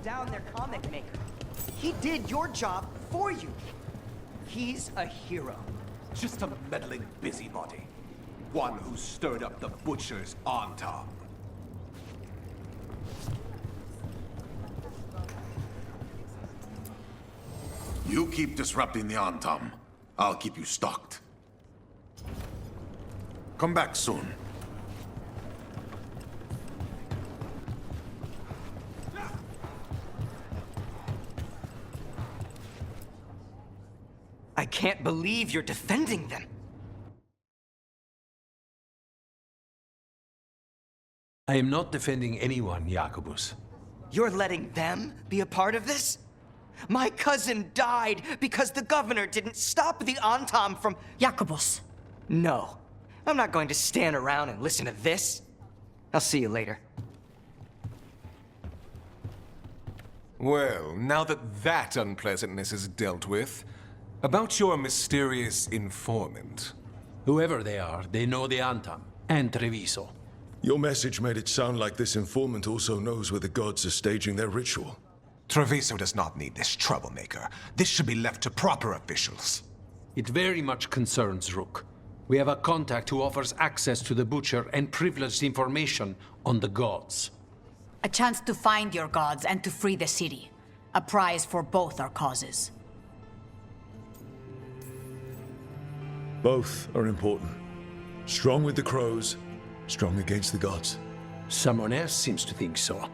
down their comic maker. He did your job for you. He's a hero. Just a meddling busybody. One who stirred up the butcher's on-top. You keep disrupting the Antam. I'll keep you stocked. Come back soon. I can't believe you're defending them. I am not defending anyone, Jacobus. You're letting them be a part of this? My cousin died because the governor didn't stop the Antam from... Jacobus. No. I'm not going to stand around and listen to this. I'll see you later. Well, now that unpleasantness is dealt with, about your mysterious informant. Whoever they are, they know the Antam and Treviso. Your message made it sound like this informant also knows where the gods are staging their ritual. Treviso does not need this troublemaker. This should be left to proper officials. It very much concerns Rook. We have a contact who offers access to the Butcher and privileged information on the gods. A chance to find your gods and to free the city. A prize for both our causes. Both are important. Strong with the crows, strong against the gods. Someone else seems to think so.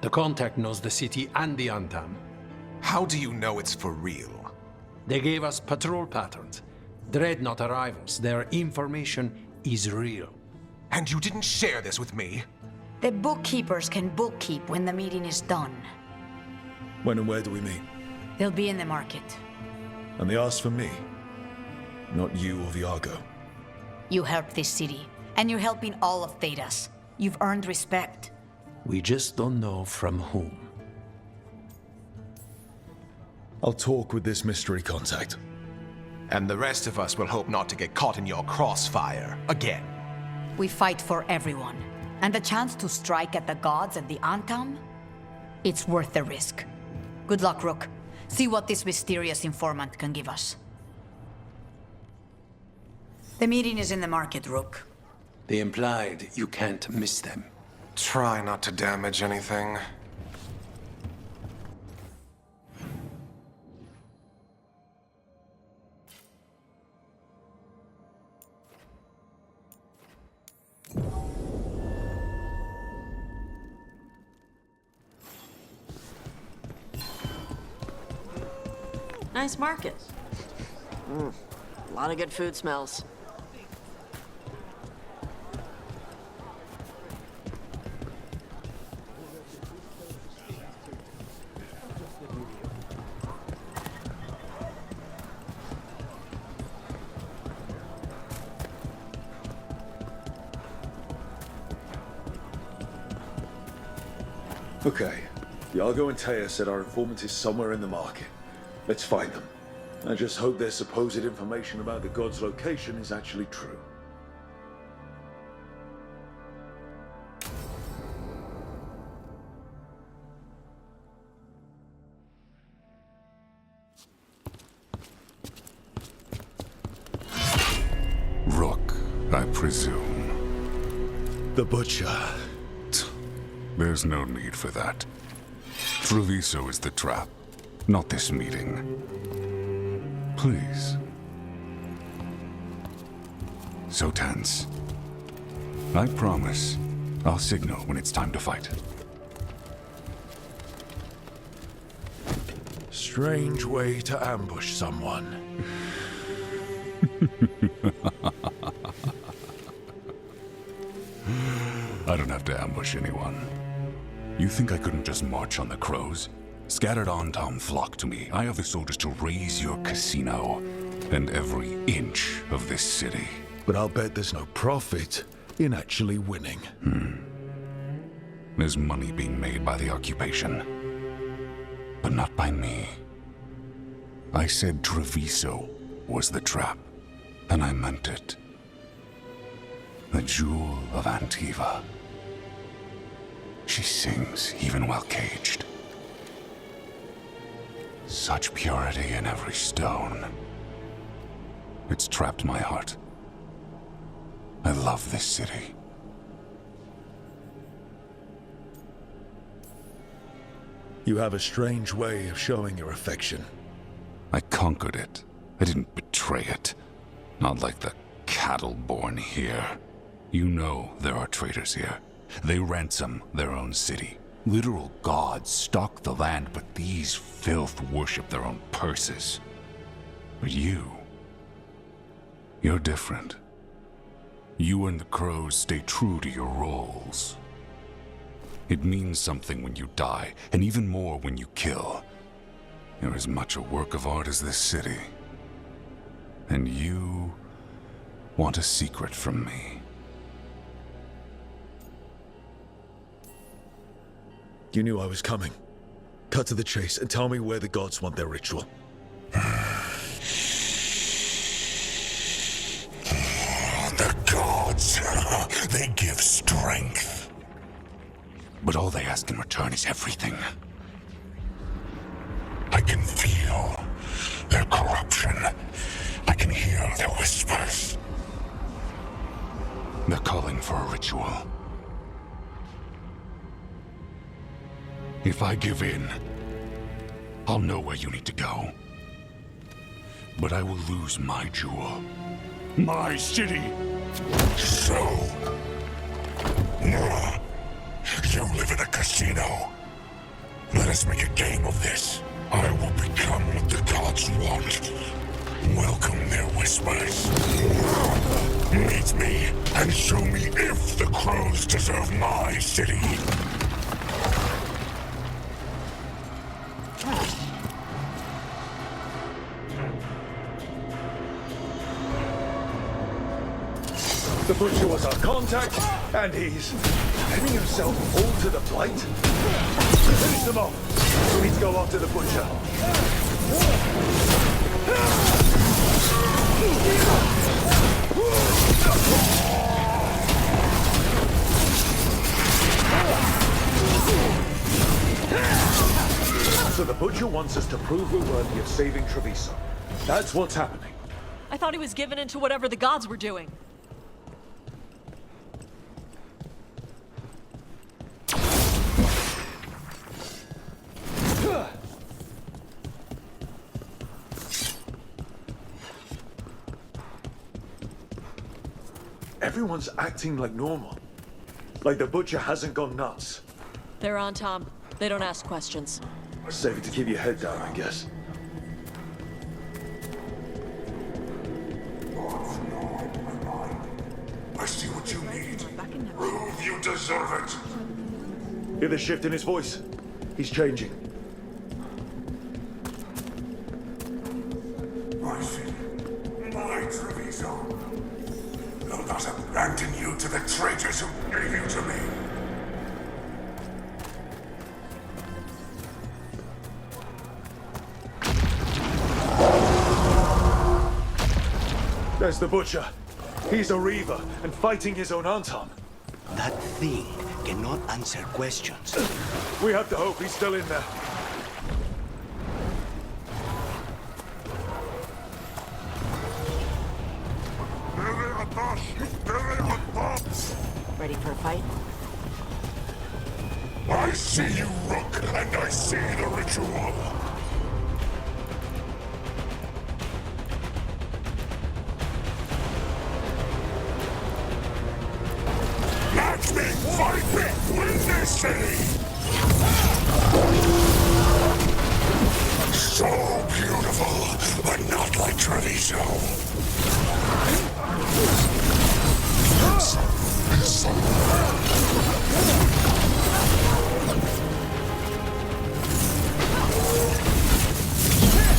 The contact knows the city and the Antam. How do you know it's for real? They gave us patrol patterns. Dreadnought arrivals. Their information is real. And you didn't share this with me? The bookkeepers can bookkeep when the meeting is done. When and where do we meet? They'll be in the market. And they asked for me, not you or Viago. You helped this city, and you're helping all of Thedas. You've earned respect. We just don't know from whom. I'll talk with this mystery contact. And the rest of us will hope not to get caught in your crossfire again. We fight for everyone. And the chance to strike at the gods and the Antam? It's worth the risk. Good luck, Rook. See what this mysterious informant can give us. The meeting is in the market, Rook. They implied you can't miss them. Try not to damage anything. Nice market. A lot of good food smells. Okay. Iago and Taya said our informant is somewhere in the market. Let's find them. I just hope their supposed information about the god's location is actually true. Rook, I presume. The Butcher. There's no need for that. Treviso is the trap, not this meeting. Please. So tense. I promise I'll signal when it's time to fight. Strange way to ambush someone. I don't have to ambush anyone. You think I couldn't just march on the crows? Scattered Antam flock to me. I have the soldiers to raise your casino and every inch of this city. But I'll bet there's no profit in actually winning. There's money being made by the occupation, but not by me. I said Treviso was the trap, and I meant it. The Jewel of Antiva. She sings even while caged. Such purity in every stone. It's trapped my heart. I love this city. You have a strange way of showing your affection. I conquered it. I didn't betray it. Not like the cattle born here. You know there are traitors here. They ransom their own city. Literal gods stalk the land, but these filth worship their own purses. But you're different. You and the crows stay true to your roles. It means something when you die, and even more when you kill. You're as much a work of art as this city. And you want a secret from me. You knew I was coming. Cut to the chase and tell me where the gods want their ritual. The gods, they give strength. But all they ask in return is everything. I can feel their corruption. I can hear their whispers. They're calling for a ritual. If I give in, I'll know where you need to go. But I will lose my jewel. My city! So... you live in a casino. Let us make a game of this. I will become what the gods want. Welcome their whispers. Meet me and show me if the crows deserve my city. The Butcher was our contact, and he's letting himself fall to the Blight? Finish them off. We need to go after the Butcher. So the Butcher wants us to prove we're worthy of saving Treviso. That's what's happening. I thought he was given into whatever the gods were doing. Everyone's acting like normal. Like the Butcher hasn't gone nuts. They're on, Tom. They don't ask questions. Save it to keep your head down, I guess. I see what you need. Prove you deserve it. Hear the shift in his voice? He's changing. My city, my Treviso. Will not abandon you to the traitors who gave you to me. There's the Butcher. He's a Reaver and fighting his own Anton. That thing cannot answer questions. We have to hope he's still in there. Ready for a fight? I see you, Rook, and I see the ritual. Match me, fight me, win this city! So beautiful, but not like Treviso.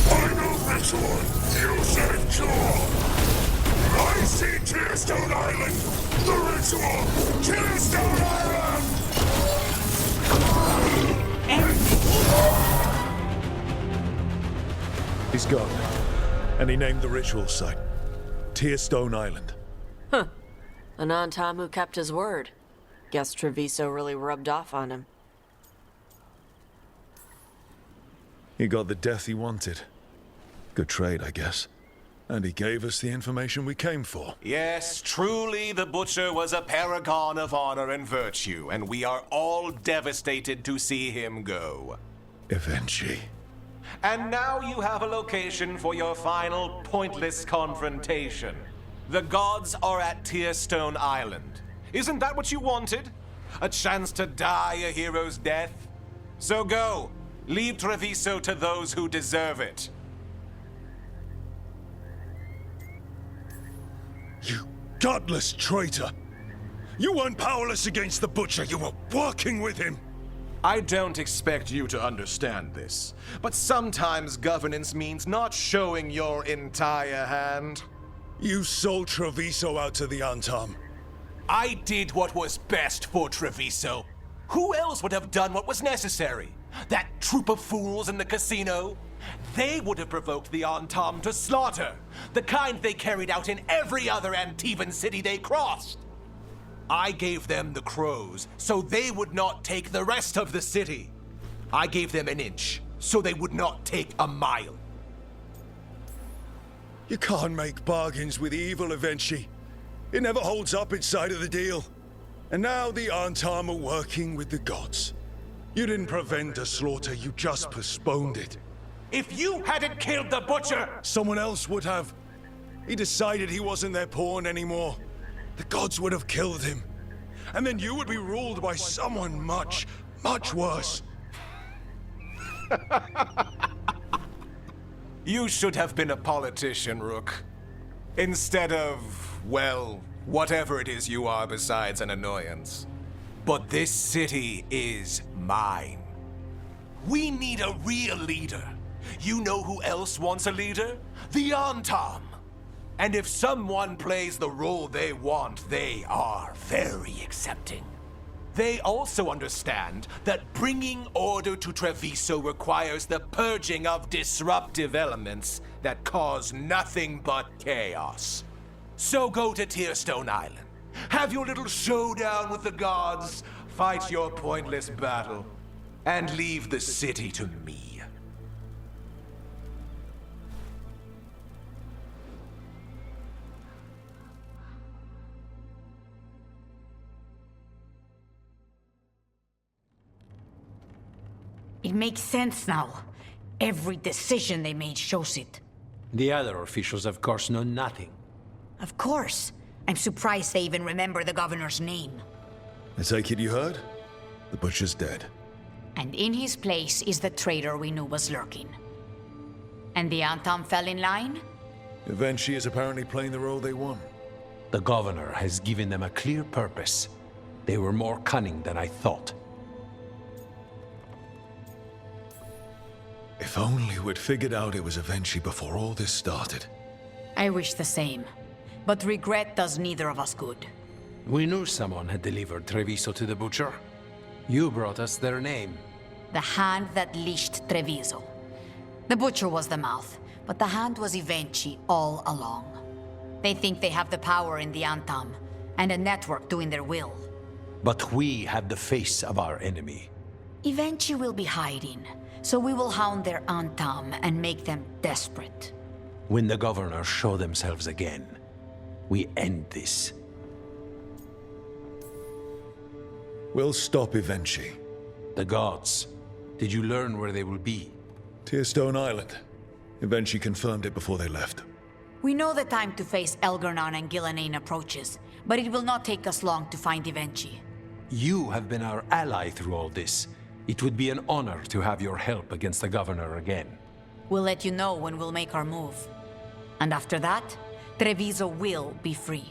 Final ritual, you said cure. I see Tearstone Island. The ritual, Tearstone Island. He's gone. And he named the ritual site Tearstone Island. A non-Tom who kept his word. Guess Treviso really rubbed off on him. He got the death he wanted. Good trade, I guess. And he gave us the information we came for. Yes, truly the Butcher was a paragon of honor and virtue, and we are all devastated to see him go. Eventually. And now you have a location for your final pointless confrontation. The gods are at Tearstone Island. Isn't that what you wanted? A chance to die a hero's death? So go. Leave Treviso to those who deserve it. You godless traitor! You weren't powerless against the Butcher, you were working with him! I don't expect you to understand this, but sometimes governance means not showing your entire hand. You sold Treviso out to the Antam. I did what was best for Treviso. Who else would have done what was necessary? That troop of fools in the casino? They would have provoked the Antam to slaughter, the kind they carried out in every other Antivan city they crossed. I gave them the crows, so they would not take the rest of the city. I gave them an inch, so they would not take a mile. You can't make bargains with evil, Eventually. It never holds up its side of the deal. And now the Antam are working with the gods. You didn't prevent the slaughter, you just postponed it. If you hadn't killed the Butcher, someone else would have. He decided he wasn't their pawn anymore. The gods would have killed him. And then you would be ruled by someone much, much worse. You should have been a politician, Rook. Instead of, well, whatever it is you are besides an annoyance. But this city is mine. We need a real leader. You know who else wants a leader? The Antam. And if someone plays the role they want, they are very accepting. They also understand that bringing order to Treviso requires the purging of disruptive elements that cause nothing but chaos. So go to Tearstone Island. Have your little showdown with the gods, fight your pointless battle, and leave the city to me. It makes sense now. Every decision they made shows it. The other officials, of course, know nothing. Of course. I'm surprised they even remember the governor's name. I take it you heard? The Butcher's dead. And in his place is the traitor we knew was lurking. And the Antam fell in line? Eventually is apparently playing the role they want. The governor has given them a clear purpose. They were more cunning than I thought. If only we'd figured out it was Eventually before all this started. I wish the same. But regret does neither of us good. We knew someone had delivered Treviso to the Butcher. You brought us their name. The hand that leashed Treviso. The Butcher was the mouth, but the hand was Eventually all along. They think they have the power in the Antam, and a network doing their will. But we have the face of our enemy. Eventually will be hiding, so we will hound their Antam and make them desperate. When the governors show themselves again, we end this. We'll stop Eventually. The gods. Did you learn where they will be? Tearstone Island. Eventually confirmed it before they left. We know the time to face Elgar'nan and Gillenane approaches, but it will not take us long to find Eventually. You have been our ally through all this. It would be an honor to have your help against the governor again. We'll let you know when we'll make our move. And after that, Treviso will be free.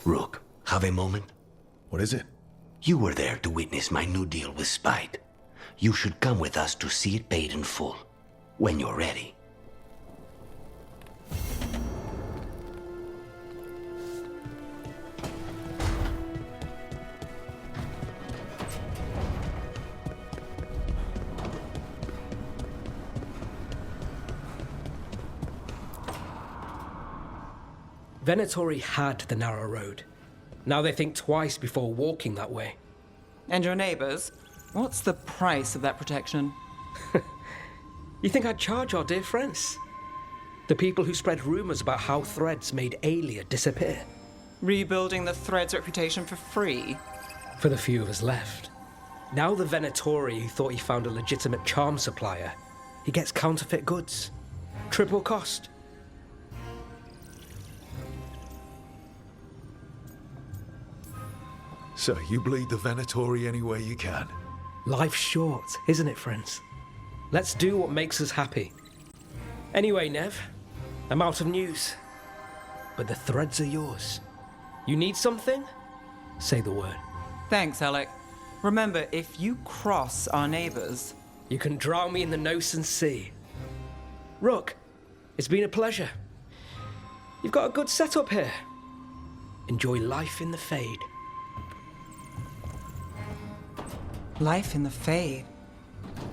Rook, have a moment? What is it? You were there to witness my new deal with Spite. You should come with us to see it paid in full, when you're ready. Venatori had the narrow road. Now they think twice before walking that way. And your neighbors? What's the price of that protection? You think I'd charge our dear friends? The people who spread rumors about how Threads made Aelia disappear. Rebuilding the Thread's reputation for free? For the few of us left. Now the Venatori who thought he found a legitimate charm supplier, he gets counterfeit goods. Triple cost. So you bleed the Venatori any way you can. Life's short, isn't it, friends? Let's do what makes us happy. Anyway, Nev, I'm out of news. But the threads are yours. You need something? Say the word. Thanks, Alec. Remember, if you cross our neighbors... You can drown me in the Nosen Sea. Rook, it's been a pleasure. You've got a good setup here. Enjoy life in the Fade. Life in the Fade.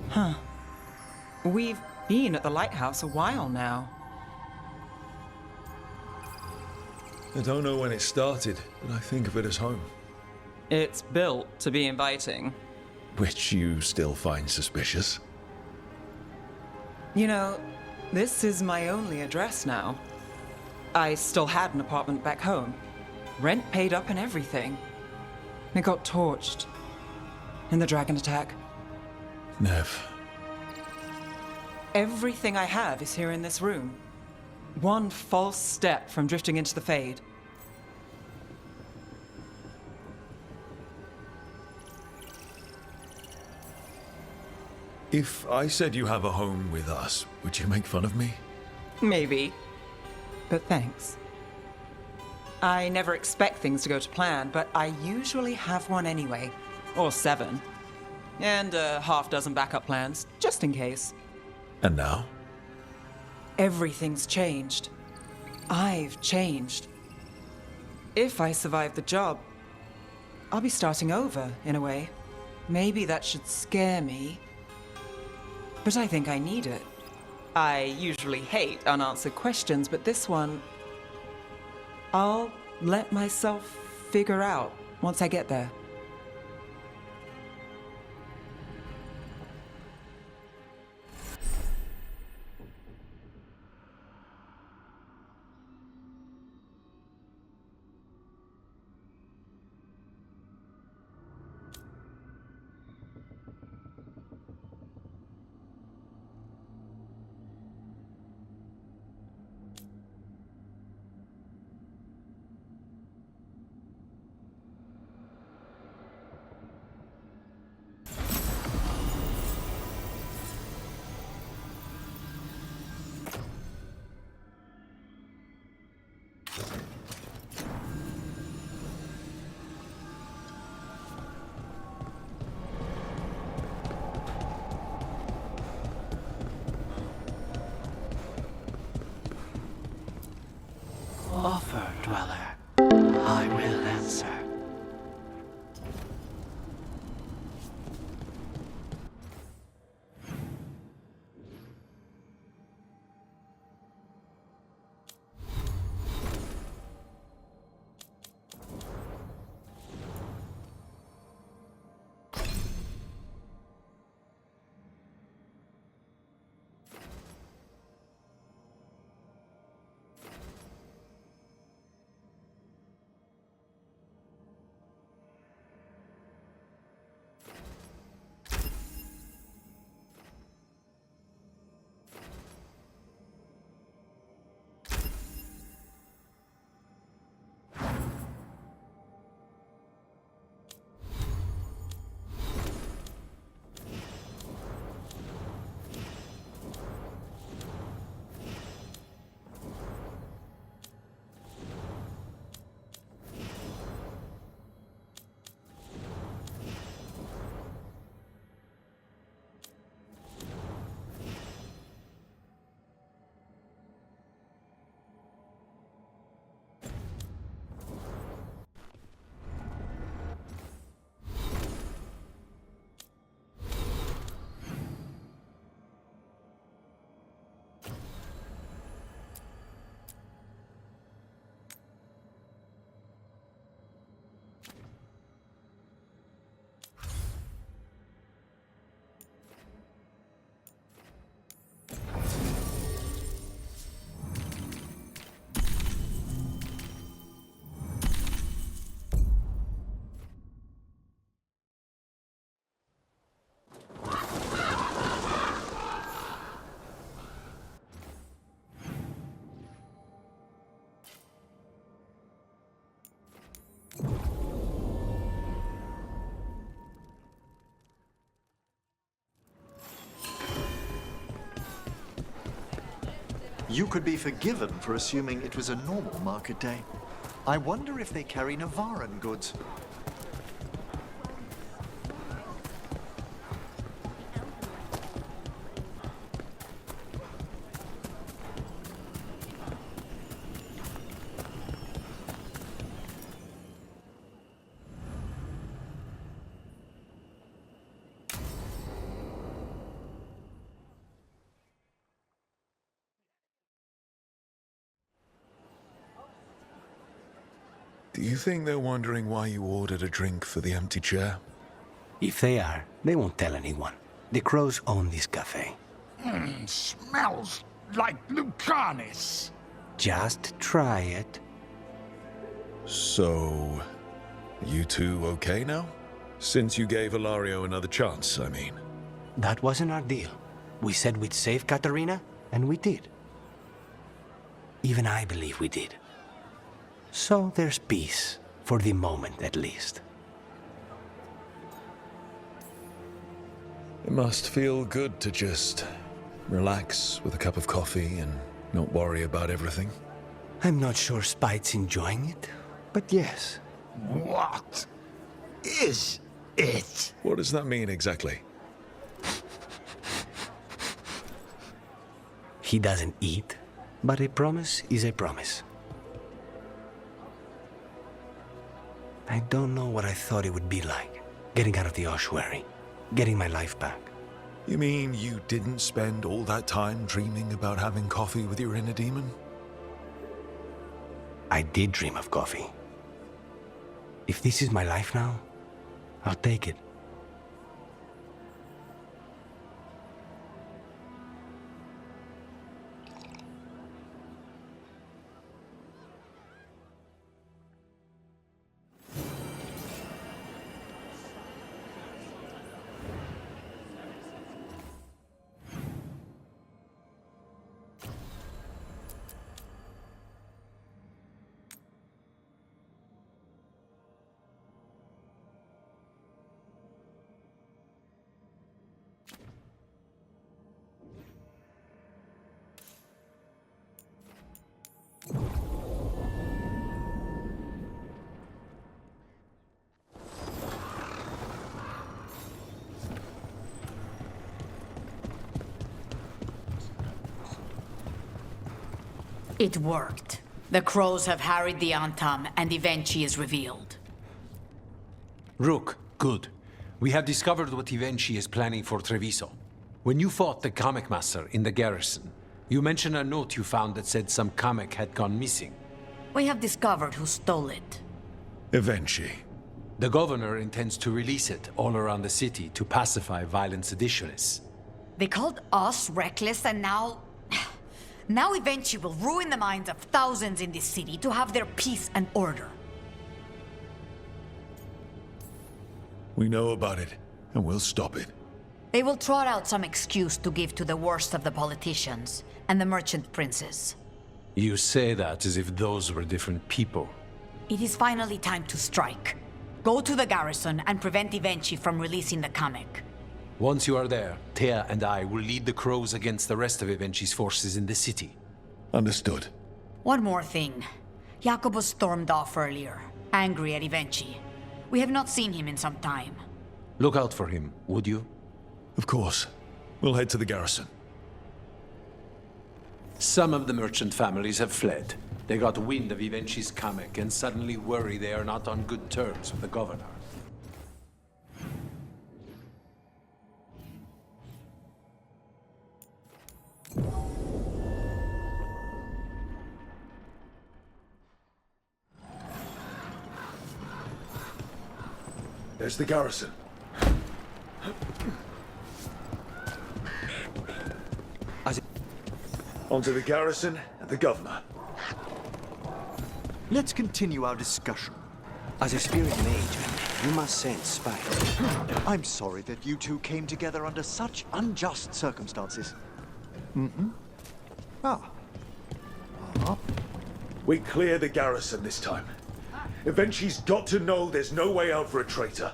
Huh. We've been at the lighthouse a while now. I don't know when it started, but I think of it as home. It's built to be inviting. Which you still find suspicious? You know, this is my only address now. I still had an apartment back home. Rent paid up and everything. It got torched. In the dragon attack. Nev. Everything I have is here in this room. One false step from drifting into the Fade. If I said you have a home with us, would you make fun of me? Maybe. But thanks. I never expect things to go to plan, but I usually have one anyway. Or 7. And a half-dozen backup plans, just in case. And now? Everything's changed. I've changed. If I survive the job, I'll be starting over, in a way. Maybe that should scare me. But I think I need it. I usually hate unanswered questions, but this one... I'll let myself figure out once I get there. Offer, Dweller. I will answer. You could be forgiven for assuming it was a normal market day. I wonder if they carry Navaran goods. Do you think they're wondering why you ordered a drink for the empty chair? If they are, they won't tell anyone. The crows own this cafe. Smells like Lucanis. Just try it. So, you two okay now? Since you gave Ilario another chance, I mean. That wasn't our deal. We said we'd save Katarina, and we did. Even I believe we did. So there's peace, for the moment at least. It must feel good to just relax with a cup of coffee and not worry about everything. I'm not sure Spite's enjoying it, but yes. What is it? What does that mean exactly? He doesn't eat, but a promise is a promise. I don't know what I thought it would be like, getting out of the ossuary, getting my life back. You mean you didn't spend all that time dreaming about having coffee with your inner demon? I did dream of coffee. If this is my life now, I'll take it. It worked. The crows have harried the Antam, and Ivenchi is revealed. Rook, good. We have discovered what Ivenchi is planning for Treviso. When you fought the Kamek Master in the garrison, you mentioned a note you found that said some Kamek had gone missing. We have discovered who stole it. Ivenchi. The governor intends to release it all around the city to pacify violent seditionists. They called us reckless, and now... Now Ivenchi will ruin the minds of thousands in this city to have their peace and order. We know about it, and we'll stop it. They will trot out some excuse to give to the worst of the politicians and the merchant princes. You say that as if those were different people. It is finally time to strike. Go to the garrison and prevent Ivenchi from releasing the Kamek. Once you are there, Thea and I will lead the crows against the rest of Ivenchi's forces in the city. Understood. One more thing. Jacobus stormed off earlier, angry at Ivenchi. We have not seen him in some time. Look out for him, would you? Of course. We'll head to the garrison. Some of the merchant families have fled. They got wind of Ivenchi's Kamek and suddenly worry they are not on good terms with the governor. There's the garrison. Onto the garrison and the governor. Let's continue our discussion. As a spirit mage, you must sense spite. I'm sorry that you two came together under such unjust circumstances. We clear the garrison this time. Ivenchi's got to know there's no way out for a traitor.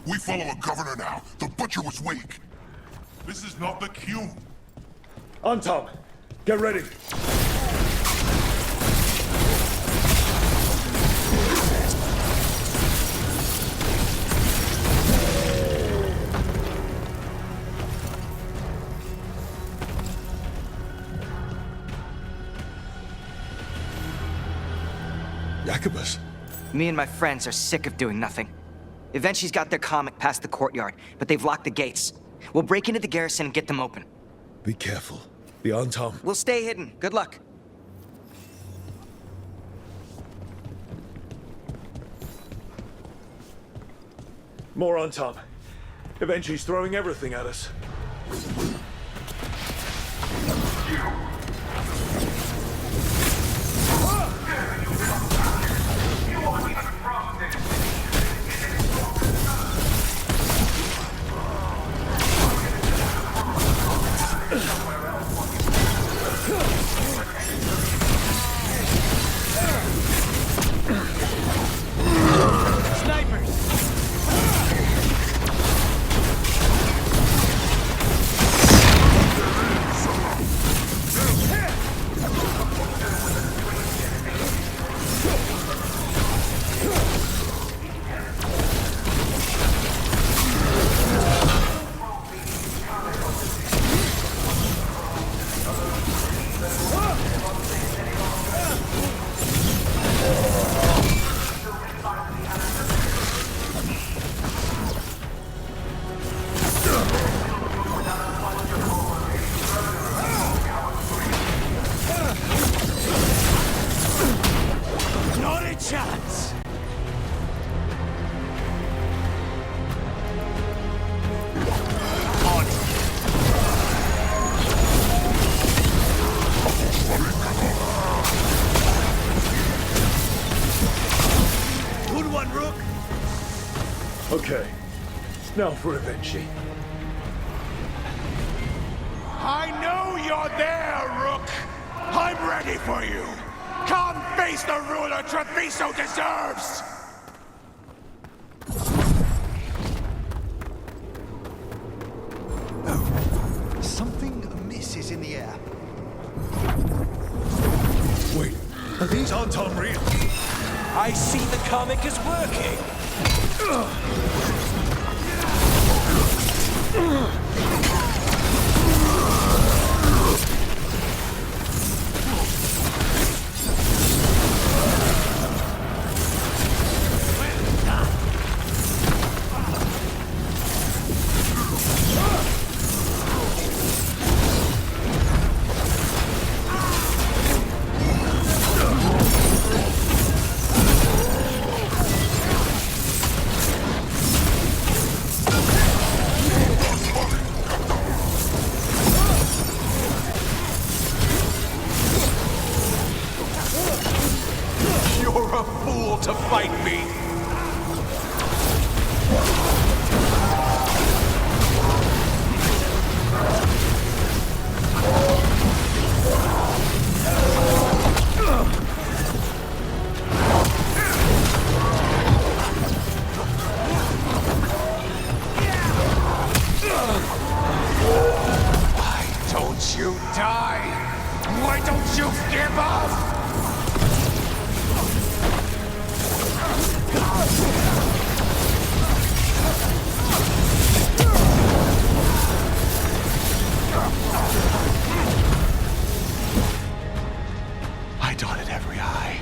We follow the governor now. The butcher was weak. This is not the cue. Antam, get ready. Jacobus. Me and my friends are sick of doing nothing. Eventually's got their comic past the courtyard, but they've locked the gates. We'll break into the garrison and get them open. Be careful. The Antam. We'll stay hidden. Good luck. More Antam. Eventually's throwing everything at us. Okay. Now for Evenchi. I know you're there, Rook! I'm ready for you! Come face the ruler Treviso deserves! Something amiss is in the air. Wait, are these Antam real? I see the comic is working! You're a fool to fight me! Why don't you die? Why don't you give up? I dotted every I,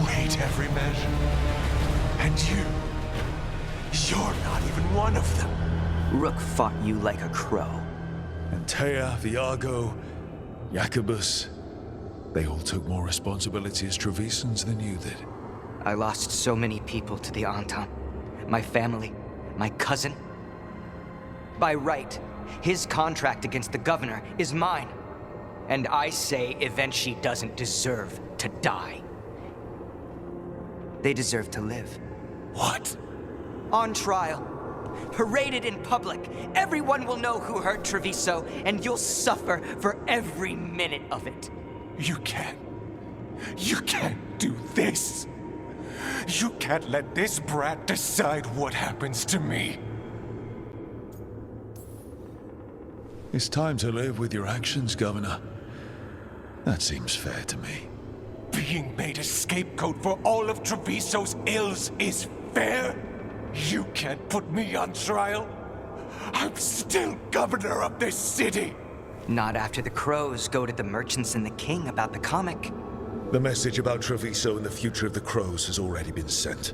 weighed every measure, and you're not even one of them. Rook fought you like a crow. Antea, Viago, Jacobus. They all took more responsibility as Trevisans than you did. I lost so many people to the Antam. My family, my cousin. By right, his contract against the governor is mine. And I say Evenchi doesn't deserve to die. They deserve to live. What? On trial. Paraded in public. Everyone will know who hurt Treviso, and you'll suffer for every minute of it. You can't do this. You can't let this brat decide what happens to me. It's time to live with your actions, Governor. That seems fair to me. Being made a scapegoat for all of Treviso's ills is fair? You can't put me on trial? I'm still governor of this city! Not after the crows go to the merchants and the king about the comic. The message about Treviso and the future of the crows has already been sent.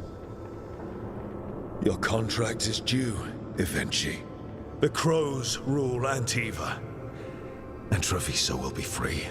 Your contract is due, Evenchi. The crows rule Antiva, and Treviso will be free.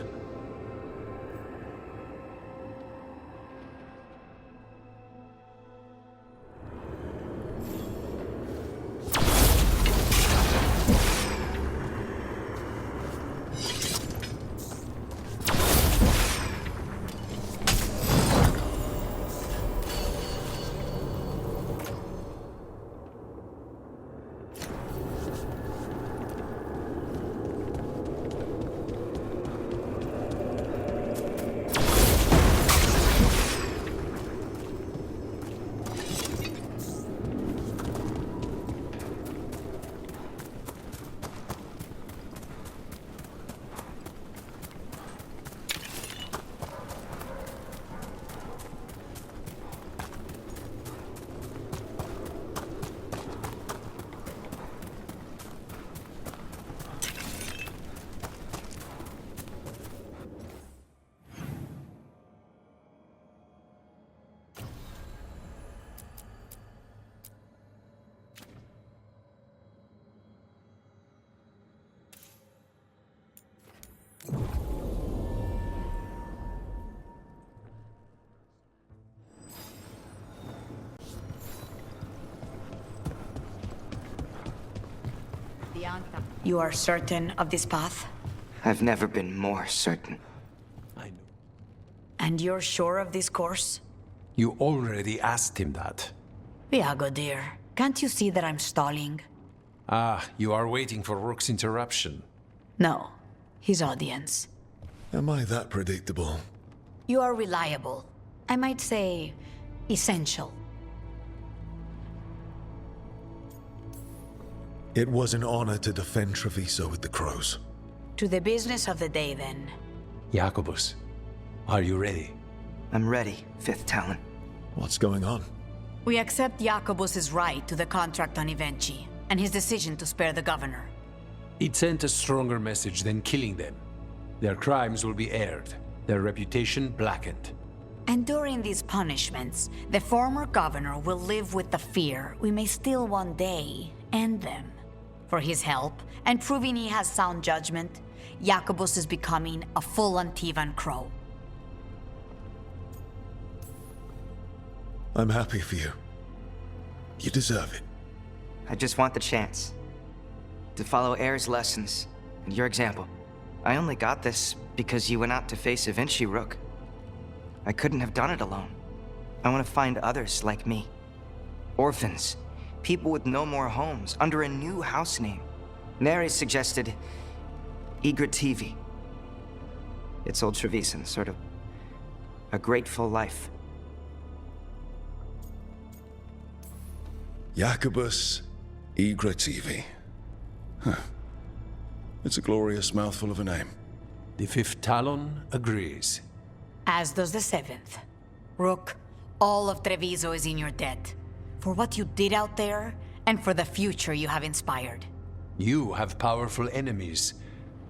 You are certain of this path? I've never been more certain. I know. And you're sure of this course? You already asked him that. Iago, dear, can't you see that I'm stalling? Ah, you are waiting for Rook's interruption. No, his audience. Am I that predictable? You are reliable. I might say, essential. It was an honor to defend Treviso with the crows. To the business of the day, then. Jacobus, are you ready? I'm ready, Fifth Talon. What's going on? We accept Jacobus's right to the contract on Evenchi, and his decision to spare the governor. It sent a stronger message than killing them. Their crimes will be aired, their reputation blackened. And during these punishments, the former governor will live with the fear we may still one day end them. For his help, and proving he has sound judgment, Jacobus is becoming a full Antivan crow. I'm happy for you. You deserve it. I just want the chance to follow Air's lessons and your example. I only got this because you went out to face Evenchi, Rook. I couldn't have done it alone. I want to find others like me. Orphans. People with no more homes, under a new house name. Neri suggested Igrativi. It's old Trevisan, sort of a grateful life. Jacobus Igrativi. Huh. It's a glorious mouthful of a name. The Fifth Talon agrees. As does the Seventh. Rook, all of Treviso is in your debt. For what you did out there, and for the future you have inspired. You have powerful enemies.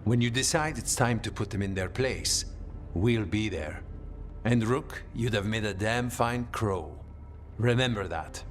When you decide it's time to put them in their place, we'll be there. And Rook, you'd have made a damn fine crow. Remember that.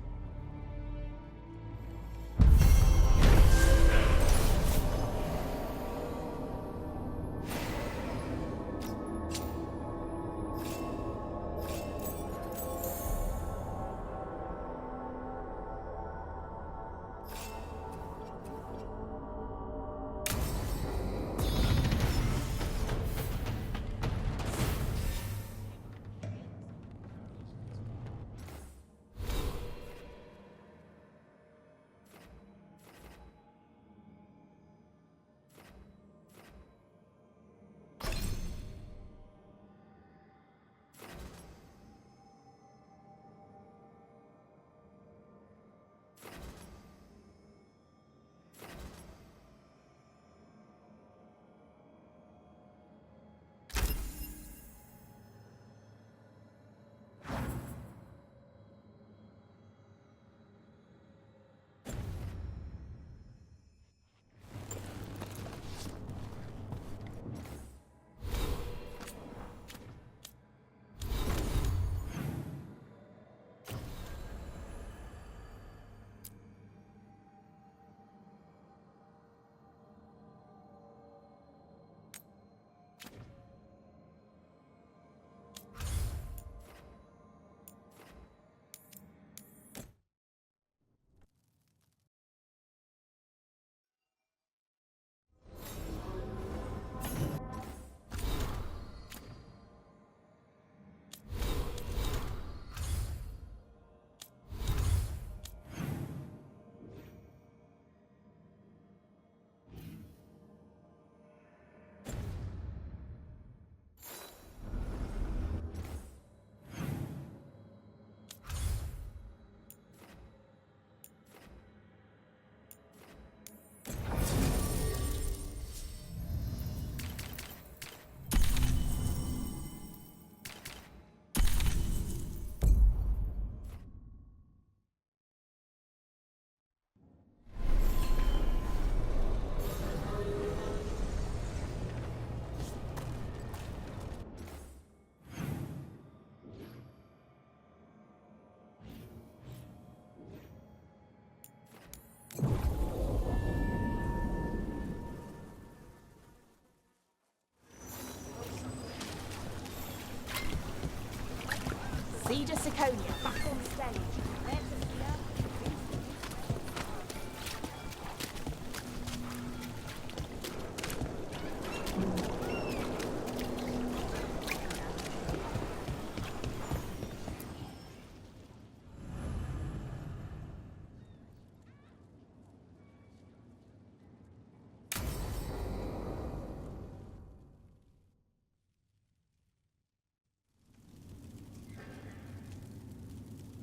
Laconia back on stage.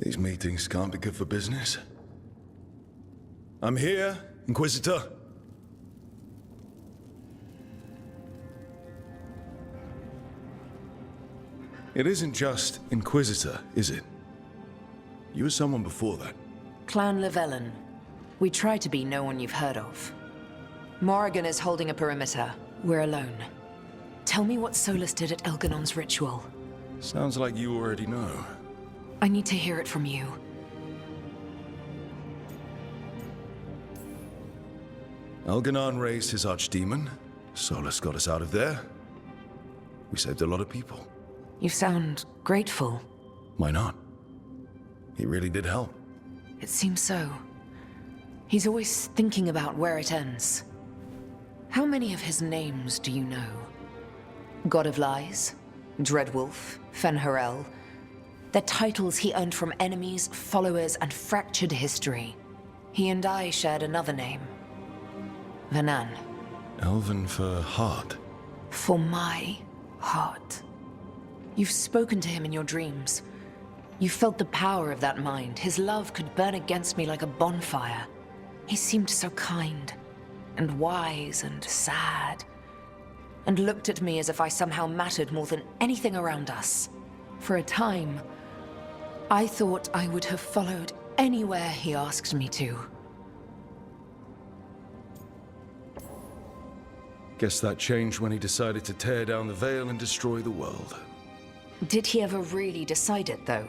These meetings can't be good for business. I'm here, Inquisitor. It isn't just Inquisitor, is it? You were someone before that. Clan Llewellyn. We try to be no one you've heard of. Morrigan is holding a perimeter. We're alone. Tell me what Solus did at Elganon's ritual. Sounds like you already know. I need to hear it from you. Elganon raised his archdemon. Solus got us out of there. We saved a lot of people. You sound grateful. Why not? He really did help. It seems so. He's always thinking about where it ends. How many of his names do you know? God of Lies, Dreadwolf, Fen'Harel. They're titles he earned from enemies, followers, and fractured history. He and I shared another name. Vanan. Elven for heart. For my heart. You've spoken to him in your dreams. You felt the power of that mind. His love could burn against me like a bonfire. He seemed so kind, and wise, and sad, and looked at me as if I somehow mattered more than anything around us. For a time, I thought I would have followed anywhere he asked me to. Guess that changed when he decided to tear down the Veil and destroy the world. Did he ever really decide it, though?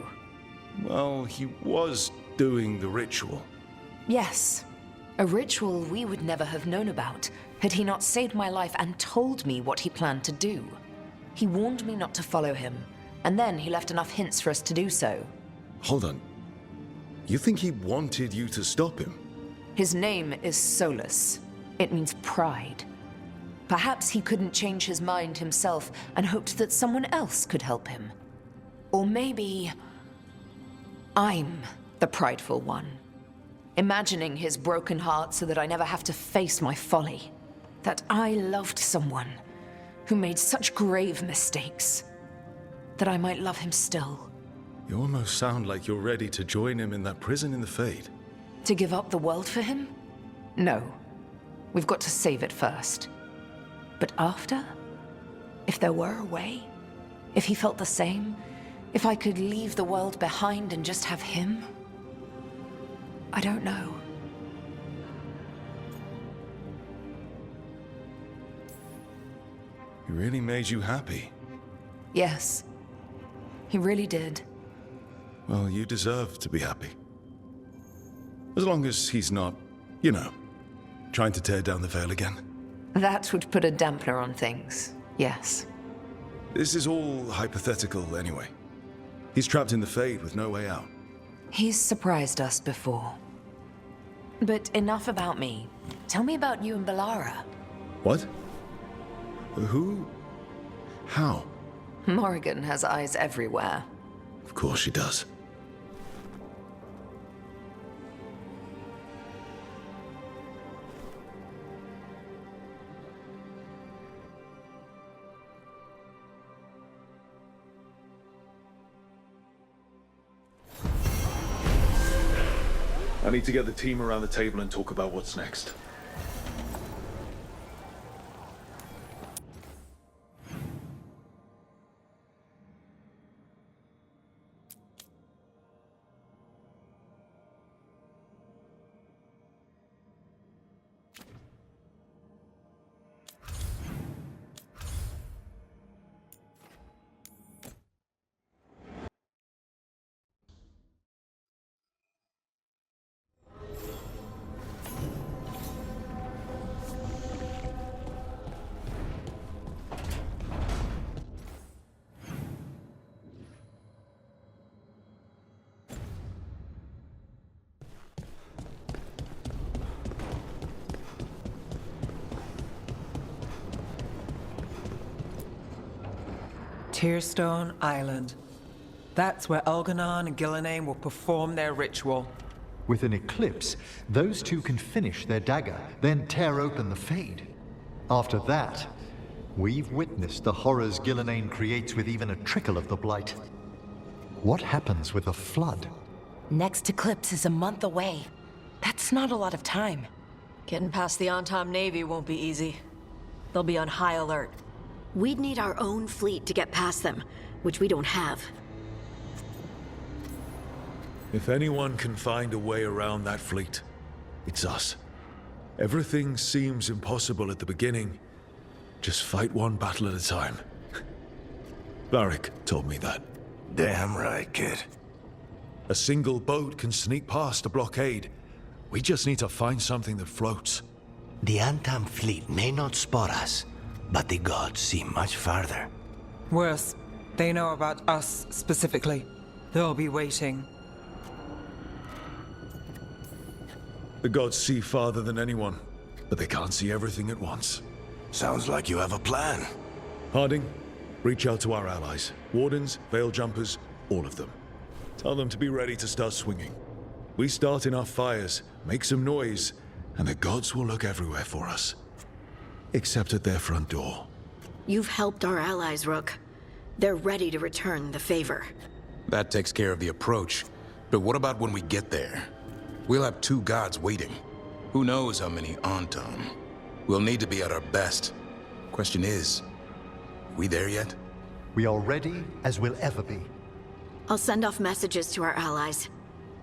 Well, he was doing the ritual. Yes. A ritual we would never have known about, had he not saved my life and told me what he planned to do. He warned me not to follow him, and then he left enough hints for us to do so. Hold on. You think he wanted you to stop him? His name is Solus. It means pride. Perhaps he couldn't change his mind himself and hoped that someone else could help him. Or maybe I'm the prideful one, imagining his broken heart so that I never have to face my folly. That I loved someone who made such grave mistakes, that I might love him still. You almost sound like you're ready to join him in that prison in the Fade. To give up the world for him? No. We've got to save it first. But after? If there were a way? If he felt the same? If I could leave the world behind and just have him? I don't know. He really made you happy. Yes. He really did. Well, you deserve to be happy. As long as he's not, you know, trying to tear down the Veil again. That would put a dampener on things, yes. This is all hypothetical anyway. He's trapped in the Fade with no way out. He's surprised us before. But enough about me. Tell me about you and Bellara. What? Who? How? Morrigan has eyes everywhere. Of course she does. I need to get the team around the table and talk about what's next. Tearstone Island. That's where Elganon and Gillenane will perform their ritual. With an eclipse, those two can finish their dagger, then tear open the Fade. After that, we've witnessed the horrors Gillenane creates with even a trickle of the Blight. What happens with a flood? Next eclipse is a month away. That's not a lot of time. Getting past the Antom Navy won't be easy. They'll be on high alert. We'd need our own fleet to get past them, which we don't have. If anyone can find a way around that fleet, it's us. Everything seems impossible at the beginning. Just fight one battle at a time. Varric told me that. Damn right, kid. A single boat can sneak past a blockade. We just need to find something that floats. The Antam fleet may not spot us, but the gods see much farther. Worse, they know about us specifically. They'll be waiting. The gods see farther than anyone, but they can't see everything at once. Sounds like you have a plan. Harding, reach out to our allies. Wardens, Veil Jumpers, all of them. Tell them to be ready to start swinging. We start enough fires, make some noise, and the gods will look everywhere for us. Except at their front door. You've helped our allies, Rook. They're ready to return the favor. That takes care of the approach. But what about when we get there? We'll have two gods waiting. Who knows how many Antom? We'll need to be at our best. Question is, are we there yet? We are ready as we'll ever be. I'll send off messages to our allies.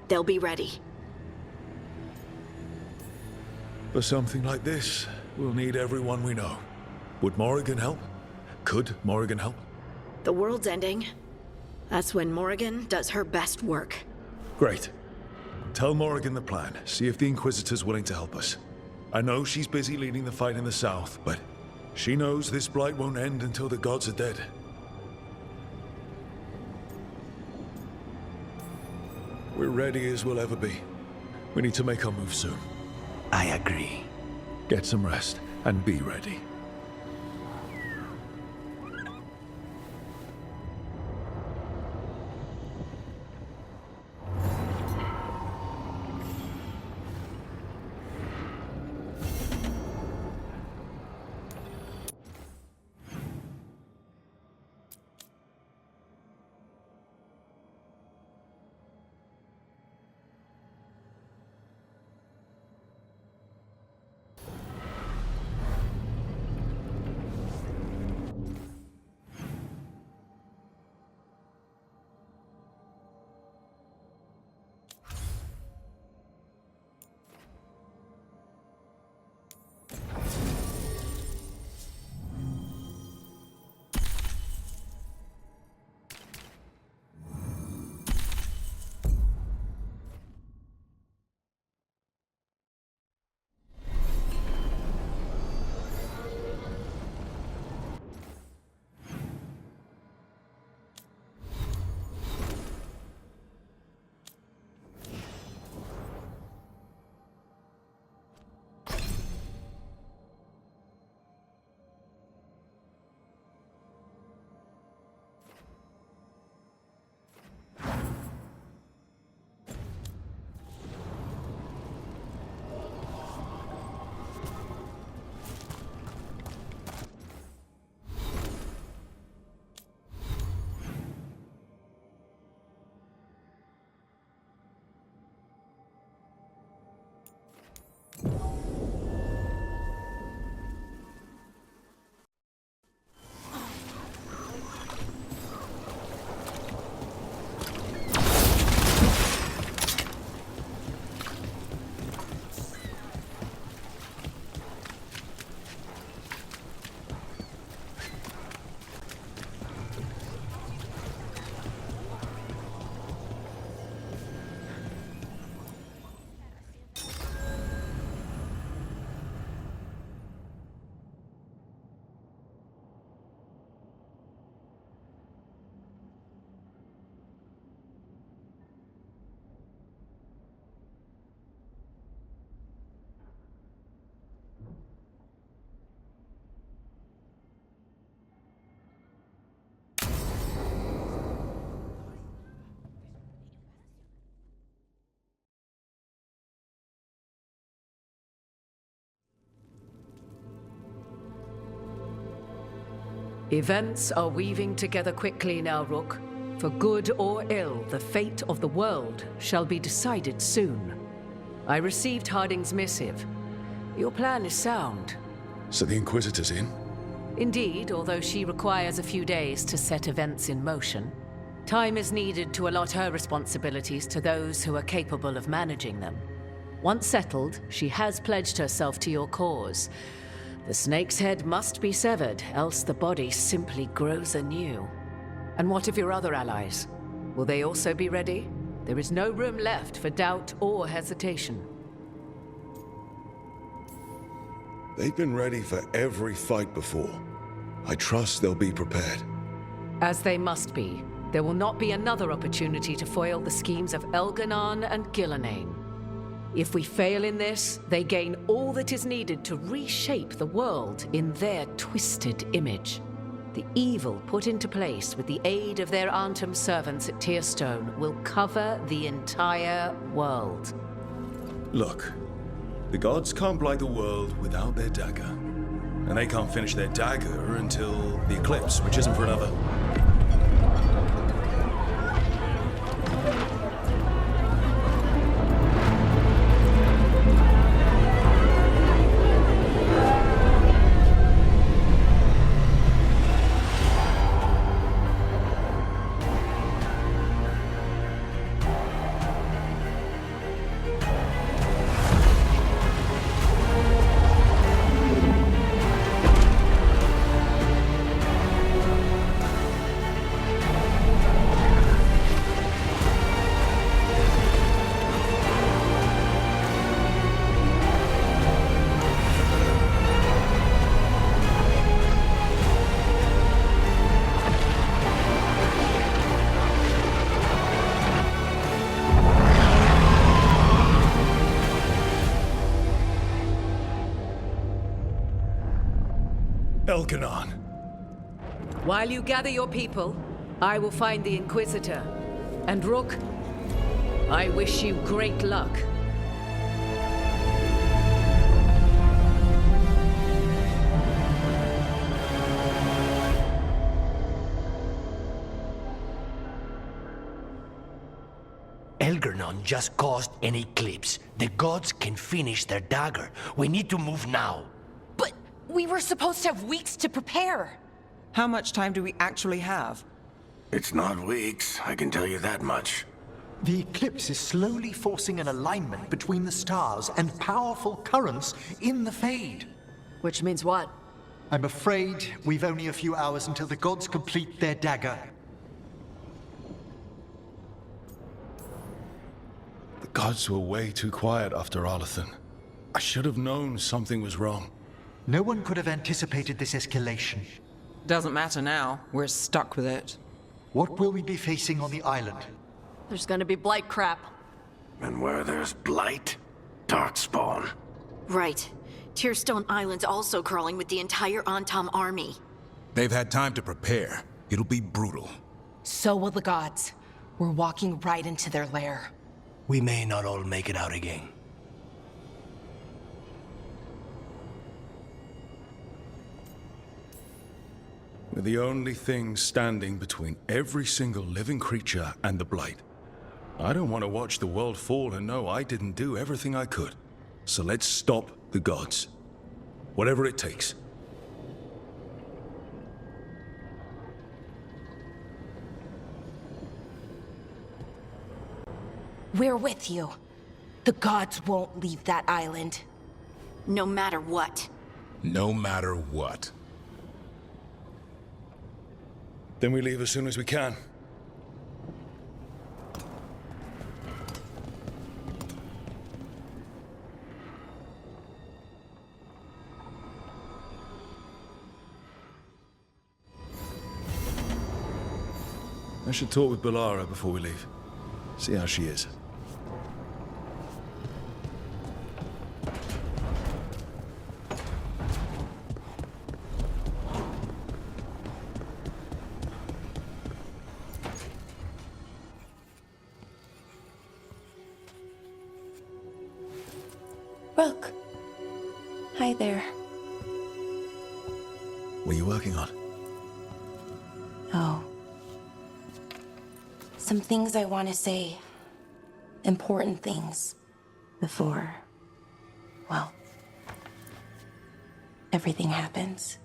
They'll be ready. For something like this, we'll need everyone we know. Would Morrigan help? Could Morrigan help? The world's ending. That's when Morrigan does her best work. Great. Tell Morrigan the plan. See if the Inquisitor's willing to help us. I know she's busy leading the fight in the south, but she knows this blight won't end until the gods are dead. We're ready as we'll ever be. We need to make our move soon. I agree. Get some rest and be ready. Events are weaving together quickly now, Rook. For good or ill, the fate of the world shall be decided soon. I received Harding's missive. Your plan is sound. So the Inquisitor's in? Indeed, although she requires a few days to set events in motion. Time is needed to allot her responsibilities to those who are capable of managing them. Once settled, she has pledged herself to your cause. The snake's head must be severed, else the body simply grows anew. And what of your other allies? Will they also be ready? There is no room left for doubt or hesitation. They've been ready for every fight before. I trust they'll be prepared. As they must be. There will not be another opportunity to foil the schemes of Elganon and Gillenane. If we fail in this, they gain all that is needed to reshape the world in their twisted image. The evil put into place with the aid of their Arnhem servants at Tearstone will cover the entire world. Look, the gods can't blight the world without their dagger. And they can't finish their dagger until the eclipse, which isn't for another. Elganon. While you gather your people, I will find the Inquisitor. And Rook, I wish you great luck. Elganon just caused an eclipse. The gods can finish their dagger. We need to move now. But we were supposed to have weeks to prepare. How much time do we actually have? It's not weeks, I can tell you that much. The eclipse is slowly forcing an alignment between the stars and powerful currents in the Fade. Which means what? I'm afraid we've only a few hours until the gods complete their dagger. The gods were way too quiet after Arlathan. I should have known something was wrong. No one could have anticipated this escalation. Doesn't matter now. We're stuck with it. What will we be facing on the island? There's gonna be blight crap. And where there's blight, darkspawn. Right. Tearstone Island's also crawling with the entire Antam army. They've had time to prepare. It'll be brutal. So will the gods. We're walking right into their lair. We may not all make it out again. We're the only thing standing between every single living creature and the Blight. I don't want to watch the world fall and know I didn't do everything I could. So let's stop the gods. Whatever it takes. We're with you. The gods won't leave that island. No matter what. No matter what. Then we leave as soon as we can. I should talk with Balara before we leave. See how she is. Rook. Hi there. What are you working on? Oh. Some things I want to say. Important things. Before, well, everything happens.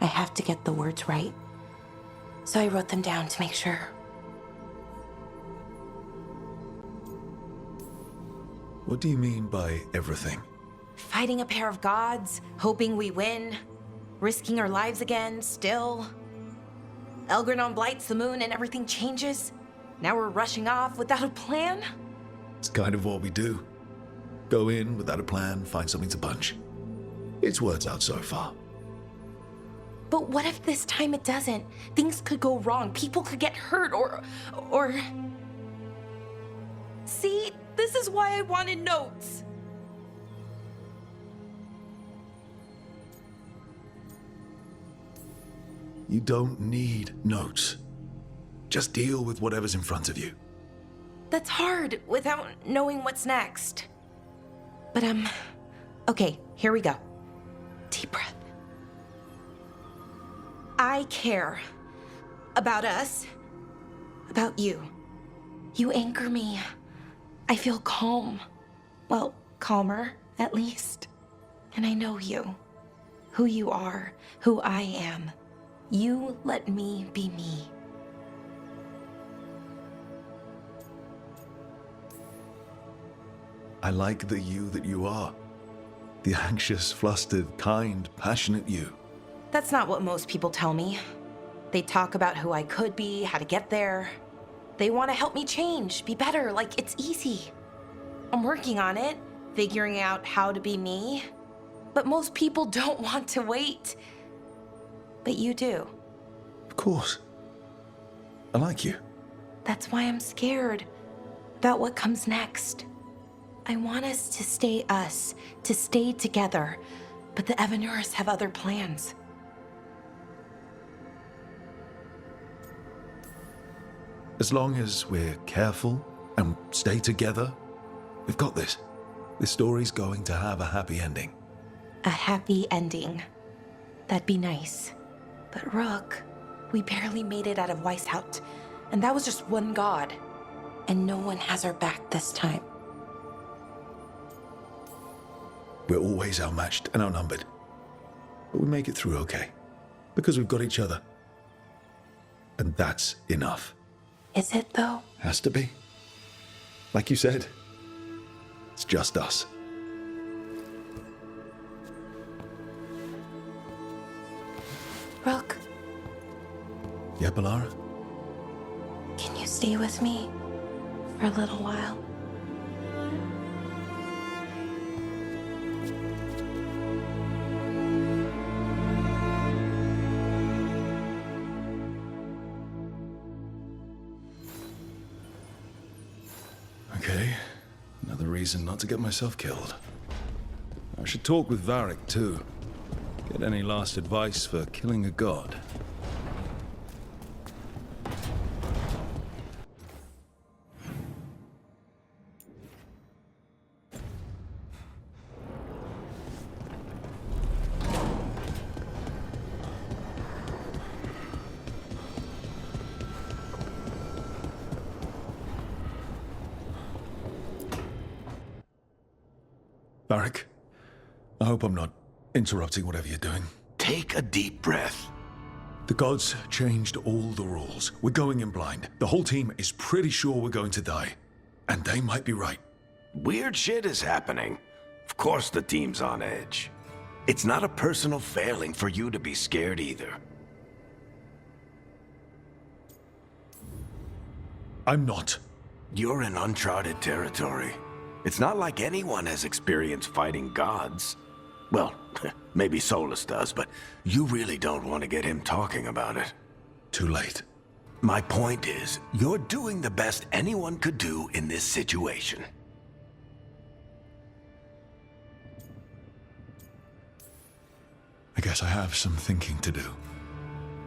I have to get the words right. So I wrote them down to make sure. What do you mean by everything? Fighting a pair of gods, hoping we win, risking our lives again, still. Elgranon blights the moon and everything changes. Now we're rushing off without a plan? It's kind of what we do. Go in without a plan, find something to punch. It's worked out so far. But what if this time it doesn't? Things could go wrong. People could get hurt or... See, this is why I wanted notes. You don't need notes. Just deal with whatever's in front of you. That's hard without knowing what's next. But, okay, here we go. Deep breath. I care about us, about you. You anchor me. I feel calm. Well, calmer, at least. And I know you. Who you are, who I am. You let me be me. I like the you that you are. The anxious, flustered, kind, passionate you. That's not what most people tell me. They talk about who I could be, how to get there. They want to help me change, be better, like it's easy. I'm working on it, figuring out how to be me. But most people don't want to wait. But you do. Of course. I like you. That's why I'm scared about what comes next. I want us, to stay together. But the Evanurs have other plans. As long as we're careful and stay together, we've got this. This story's going to have a happy ending. A happy ending. That'd be nice. But Rook, we barely made it out of Weishaupt, and that was just one god. And no one has our back this time. We're always outmatched and outnumbered. But we make it through okay. Because we've got each other. And that's enough. Is it, though? Has to be. Like you said, it's just us. Rook, Yeah, Balara? can you stay with me for a little while? Okay. Another reason not to get myself killed. I should talk with Varric, too. Get any last advice for killing a god. Varric, I hope I'm not interrupting whatever you're doing. Take a deep breath. The gods changed all the rules. We're going in blind. The whole team is pretty sure we're going to die. And they might be right. Weird shit is happening. Of course the team's on edge. It's not a personal failing for you to be scared either. I'm not. You're in uncharted territory. It's not like anyone has experience fighting gods. Well, maybe Solus does, but you really don't want to get him talking about it. Too late. My point is, you're doing the best anyone could do in this situation. I guess I have some thinking to do.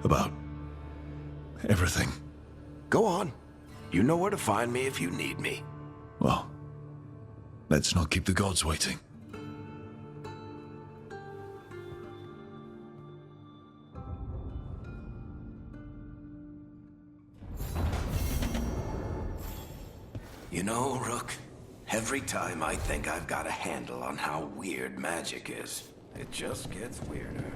About everything. Go on. You know where to find me if you need me. Well, let's not keep the gods waiting. You know, Rook, every time I think I've got a handle on how weird magic is, it just gets weirder.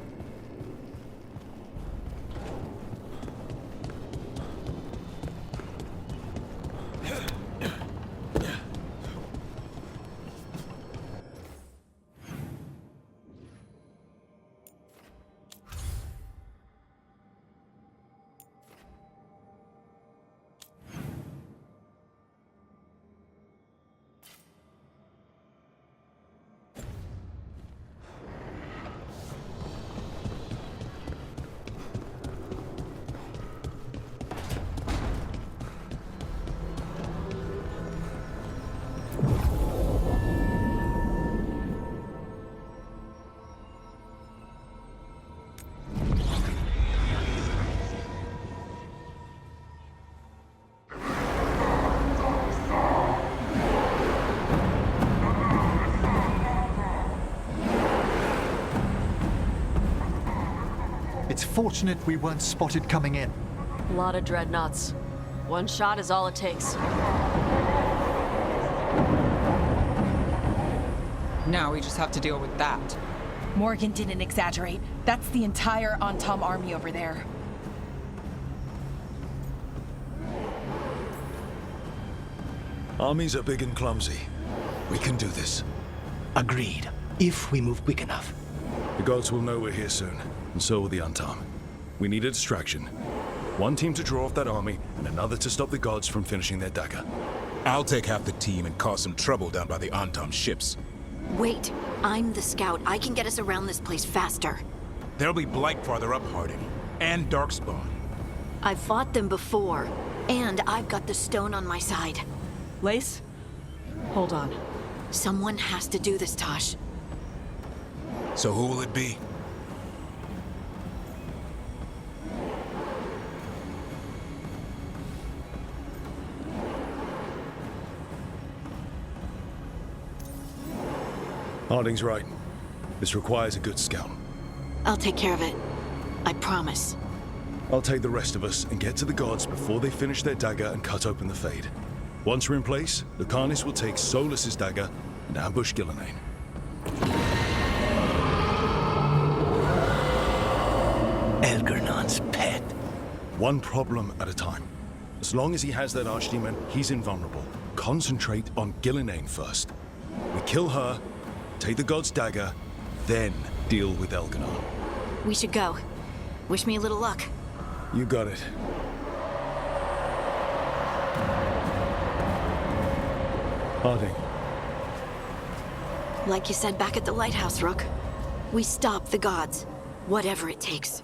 It's fortunate we weren't spotted coming in. A lot of dreadnoughts. One shot is all it takes. Now we just have to deal with that. Morgan didn't exaggerate. That's the entire Antam army over there. Armies are big and clumsy. We can do this. Agreed. If we move quick enough. The gods will know we're here soon, and so will the Antam. We need a distraction. One team to draw off that army, and another to stop the gods from finishing their dagger. I'll take half the team and cause some trouble down by the Antam ships. Wait, I'm the scout. I can get us around this place faster. There'll be Blight farther up, Harding, and Darkspawn. I've fought them before, and I've got the stone on my side. Lace? Hold on. Someone has to do this, Tosh. So who will it be? Harding's right. This requires a good scout. I'll take care of it. I promise. I'll take the rest of us and get to the gods before they finish their dagger and cut open the Fade. Once we're in place, Lucanus will take Solus's dagger and ambush Gillenane. Elgernon's pet. One problem at a time. As long as he has that archdemon, he's invulnerable. Concentrate on Gillenane first. We kill her, take the god's dagger, then deal with Elganon. We should go. Wish me a little luck. You got it. Harding. Like you said back at the lighthouse, Rook. We stop the gods, whatever it takes.